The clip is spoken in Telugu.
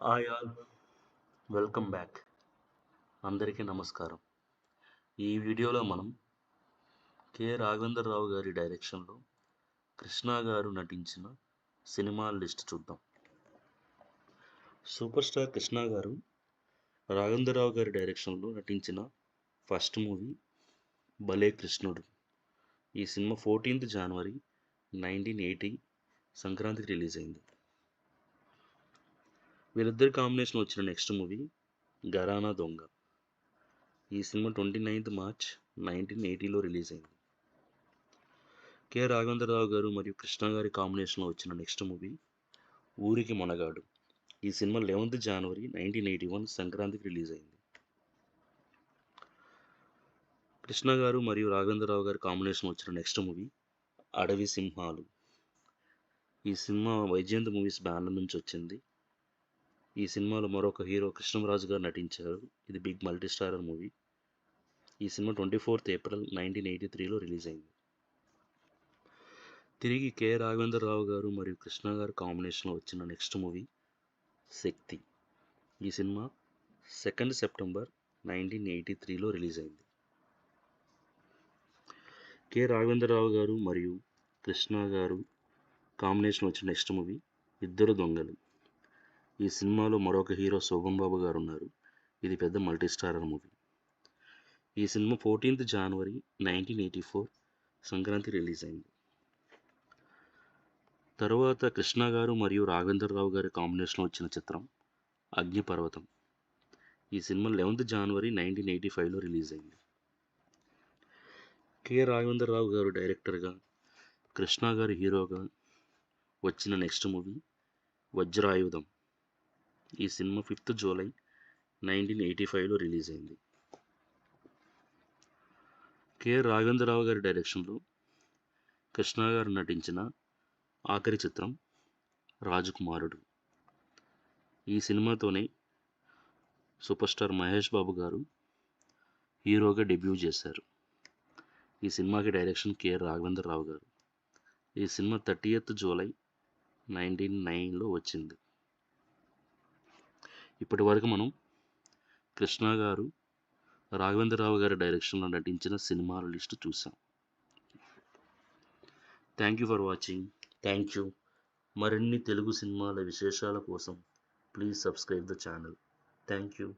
Hi all, welcome back. అందరికీ నమస్కారం. ఈ వీడియోలో మనం రాఘవేంద్రరావు గారి డైరెక్షన్లో కృష్ణ గారు నటించిన సినిమాల లిస్ట్ చూద్దాం. సూపర్ స్టార్ కృష్ణ గారు రాఘవేంద్రరావు గారి డైరెక్షన్లో నటించిన ఫస్ట్ మూవీ భలే కృష్ణుడు. ఈ సినిమా 14th జనవరి 1980 సంక్రాంతికి రిలీజ్ అయింది. వీరిద్దరి కాంబినేషన్ వచ్చిన నెక్స్ట్ మూవీ ఘరానా దొంగ. ఈ సినిమా 29th మార్చ్ 1980లో రిలీజ్ అయింది. రాఘవేంద్రరావు గారు మరియు కృష్ణ గారి కాంబినేషన్లో వచ్చిన నెక్స్ట్ మూవీ ఊరికి మనగాడు. ఈ సినిమా 11th జనవరి 1981 సంక్రాంతికి రిలీజ్ అయింది. కృష్ణ గారు మరియు రాఘవేంద్రరావు గారి కాంబినేషన్ వచ్చిన నెక్స్ట్ మూవీ అడవి సింహాలు. ఈ సినిమా వైజయంత్ మూవీస్ బ్యానర్ నుంచి వచ్చింది. ఈ సినిమాలో మరొక హీరో కృష్ణంరాజు గారు నటించారు. ఇది బిగ్ మల్టీ స్టారర్ మూవీ. ఈ సినిమా 24th ఏప్రిల్ 1983లో రిలీజ్ అయింది. తిరిగి రాఘవేంద్రరావు గారు మరియు కృష్ణ గారు కాంబినేషన్లో వచ్చిన నెక్స్ట్ మూవీ శక్తి. ఈ సినిమా 2nd సెప్టెంబర్ 1983లో రిలీజ్ అయింది. రాఘవేంద్రరావు గారు మరియు కృష్ణ గారు కాంబినేషన్ వచ్చిన నెక్స్ట్ మూవీ ఇద్దరు దొంగలు. ఈ సినిమాలో మరొక హీరో శోభన్ బాబు గారు ఉన్నారు. ఇది పెద్ద మల్టీ స్టారర్ మూవీ. ఈ సినిమా 14th జనవరి 1984 సంక్రాంతి రిలీజ్ అయింది. తరువాత కృష్ణ గారు మరియు రాఘవేంద్రరావు గారి కాంబినేషన్లో వచ్చిన చిత్రం అగ్నిపర్వతం. ఈ సినిమా 11th జనవరి 1985లో రిలీజ్ అయింది. రాఘవేంద్రరావు గారు డైరెక్టర్గా, కృష్ణ గారు హీరోగా వచ్చిన నెక్స్ట్ మూవీ వజ్రాయుధం. ఈ సినిమా 5th జూలై 1985లో రిలీజ్ అయింది. రాఘవేంద్రరావు గారి డైరెక్షన్లో కృష్ణ గారు నటించిన ఆఖరి చిత్రం రాజకుమారుడు. ఈ సినిమాతోనే సూపర్ స్టార్ మహేష్ బాబు గారు హీరోగా డెబ్యూ చేశారు. ఈ సినిమాకి డైరెక్షన్ రాఘవేంద్రరావు గారు. ఈ సినిమా 30th జూలై 1999లో వచ్చింది. ఇప్పటి వరకు మనం కృష్ణ గారు రాఘవేంద్రరావు గారి డైరెక్షన్లో నటించిన సినిమాల లిస్ట్ చూసాం. Thank you for watching. Thank you. మరిన్ని తెలుగు సినిమాల విశేషాల కోసం please subscribe the channel. Thank you.